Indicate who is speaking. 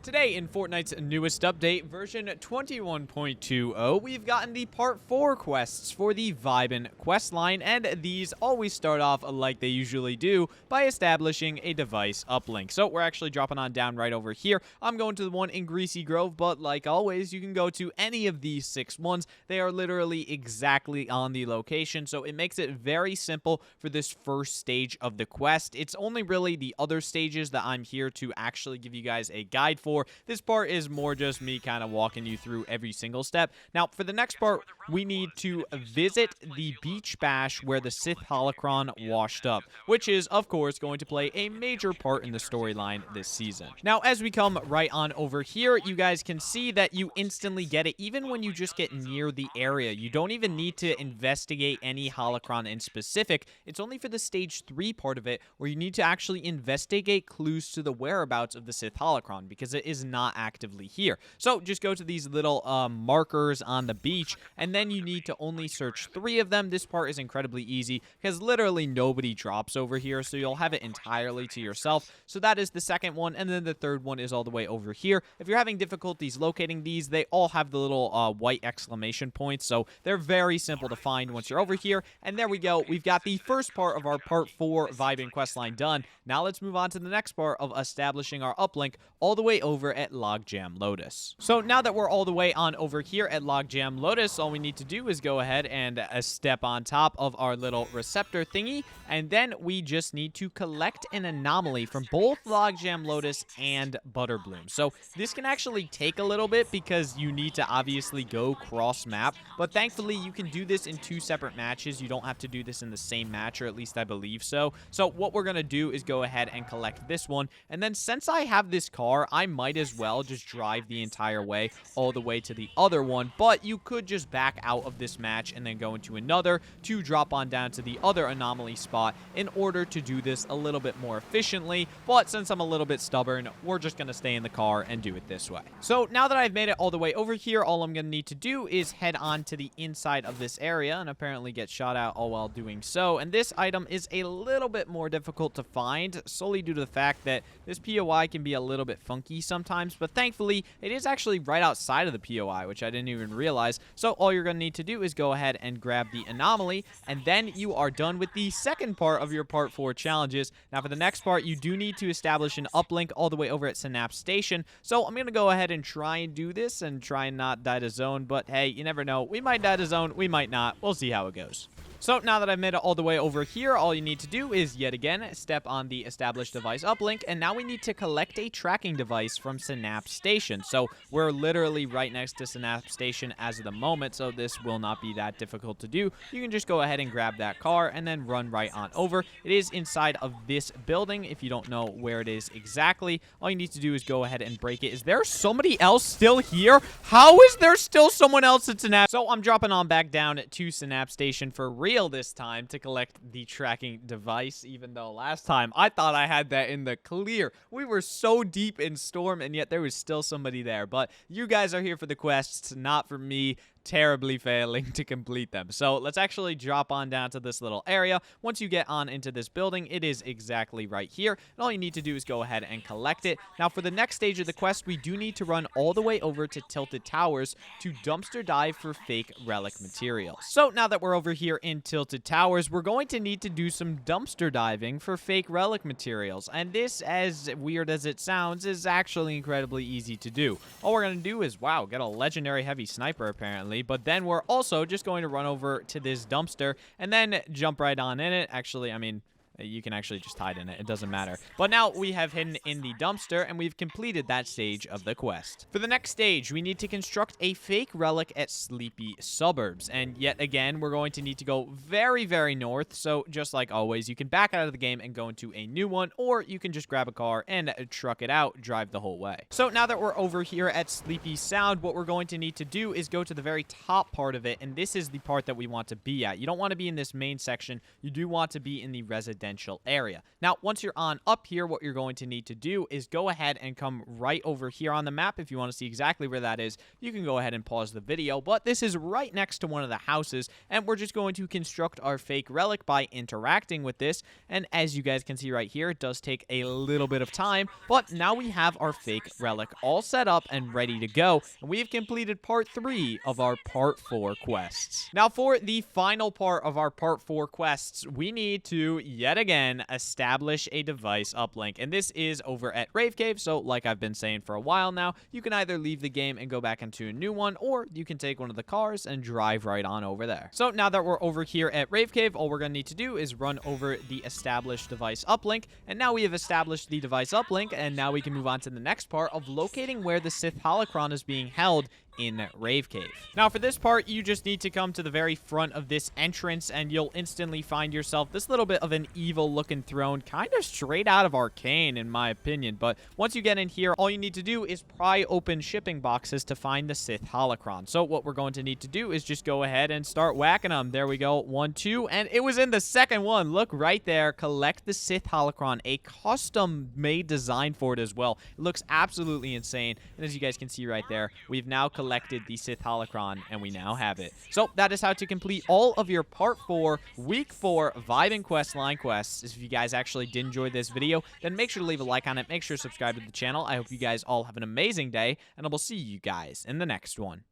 Speaker 1: Today, in Fortnite's newest update, version 21.20, we've gotten the Part 4 quests for the Vibin questline, and these always start off like they usually do by establishing a device uplink. So we're actually dropping on down right over here. I'm going to the one in Greasy Grove, but like always, you can go to any of these 6 ones. They are literally exactly on the location, so it makes it very simple for this first stage of the quest. It's only really the other stages that I'm here to actually give you guys a guide for. This part is more just me kind of walking you through every single step. Now, for the next part, we need to visit the beach bash where the Sith Holocron washed up, which is, of course, going to play a major part in the storyline this season. Now, as we come right on over here, you guys can see that you instantly get it even when you just get near the area. You don't even need to investigate any Holocron in specific. It's only for the Stage 3 part of it where you need to actually investigate clues to the whereabouts of the Sith Holocron, because it is not actively here. So just go to these little markers on the beach, and then you need to only search 3 of them. This part is incredibly easy because literally nobody drops over here, so you'll have it entirely to yourself. So that is the second one, and then the third one is all the way over here. If you're having difficulties locating these, they all have the little white exclamation points, so they're very simple to find once you're over here. And there we go. We've got the first part of our Part 4 Vibin questline done. Now let's move on to the next part of establishing our uplink all the way over at Logjam Lotus. So now that we're all the way on over here at Logjam Lotus, all we need to do is go ahead and step on top of our little receptor thingy, and then we just need to collect an anomaly from both Logjam Lotus and Butterbloom. So this can actually take a little bit because you need to obviously go cross map, but thankfully you can do this in 2 separate matches. You don't have to do this in the same match, or at least I believe so. So what we're gonna do is go ahead and collect this one, and then since I have this car, I might as well just drive the entire way all the way to the other one. But you could just back out of this match and then go into another to drop on down to the other anomaly spot in order to do this a little bit more efficiently. But since I'm a little bit stubborn, we're just gonna stay in the car and do it this way. So now that I've made it all the way over here, all I'm gonna need to do is head on to the inside of this area and apparently get shot out all while doing so. And this item is a little bit more difficult to find, solely due to the fact that this POI can be a little bit funky sometimes, but thankfully it is actually right outside of the POI, which I didn't even realize. So all you're gonna need to do is go ahead and grab the anomaly, and then you are done with the second part of your Part 4 challenges. Now for the next part, you do need to establish an uplink all the way over at Synapse Station. So I'm gonna go ahead and try and do this and try and not die to zone, but hey, you never know. We might die to zone, we might not. We'll see how it goes. So now that I've made it all the way over here, all you need to do is, yet again, step on the established device uplink, and now we need to collect a tracking device from Synapse Station. So we're literally right next to Synapse Station as of the moment, so this will not be that difficult to do. You can just go ahead and grab that car and then run right on over. It is inside of this building. If you don't know where it is exactly, all you need to do is go ahead and break it. Is there somebody else still here? How is there still someone else at Synapse? So I'm dropping on back down to Synapse Station for real this time to collect the tracking device, even though last time I thought I had that in the clear. We were so deep in Storm, and yet there was still somebody there. But you guys are here for the quests, not for me terribly failing to complete them. So let's actually drop on down to this little area. Once you get on into this building, it is exactly right here, and all you need to do is go ahead and collect it. Now for the next stage of the quest, we do need to run all the way over to Tilted Towers to dumpster dive for fake relic materials. So now that we're over here in Tilted Towers, we're going to need to do some dumpster diving for fake relic materials, and this, as weird as it sounds, is actually incredibly easy to do. All we're going to do is, wow, get a legendary heavy sniper apparently, but then we're also just going to run over to this dumpster and then jump right on in it. Actually, I mean, you can actually just hide in it. It doesn't matter. But now we have hidden in the dumpster, and we've completed that stage of the quest. For the next stage, we need to construct a fake relic at Sleepy Suburbs. And yet again, we're going to need to go very, very north. So just like always, you can back out of the game and go into a new one, or you can just grab a car and truck it out, drive the whole way. So now that we're over here at Sleepy Sound, what we're going to need to do is go to the very top part of it, and this is the part that we want to be at. You don't want to be in this main section. You do want to be in the residential residential area. Now, once you're on up here, what you're going to need to do is go ahead and come right over here on the map. If you want to see exactly where that is, you can go ahead and pause the video, but this is right next to one of the houses, and we're just going to construct our fake relic by interacting with this. And as you guys can see right here, it does take a little bit of time, but now we have our fake relic all set up and ready to go, and we have completed part 3 of our part 4 quests. Now, for the final part of our part 4 quests, we need to yet again establish a device uplink, and this is over at Rave Cave. So like I've been saying for a while now, you can either leave the game and go back into a new one, or you can take one of the cars and drive right on over there. So now that we're over here at Rave Cave, all we're going to need to do is run over the established device uplink, and now we have established the device uplink, and now we can move on to the next part of locating where the Sith Holocron is being held in Rave Cave. Now, for this part, you just need to come to the very front of this entrance, and you'll instantly find yourself this little bit of an evil-looking throne, kind of straight out of Arcane, in my opinion. But once you get in here, all you need to do is pry open shipping boxes to find the Sith Holocron. So what we're going to need to do is just go ahead and start whacking them. There we go. 1, 2, and it was in the second one. Look right there. Collect the Sith Holocron, a custom-made design for it as well. It looks absolutely insane. And as you guys can see right there, we've now collected the Sith Holocron, and we now have it. So that is how to complete all of your Part 4, Week 4 Vibin questline quests. If you guys actually did enjoy this video, then make sure to leave a like on it. Make sure to subscribe to the channel. I hope you guys all have an amazing day, and I will see you guys in the next one.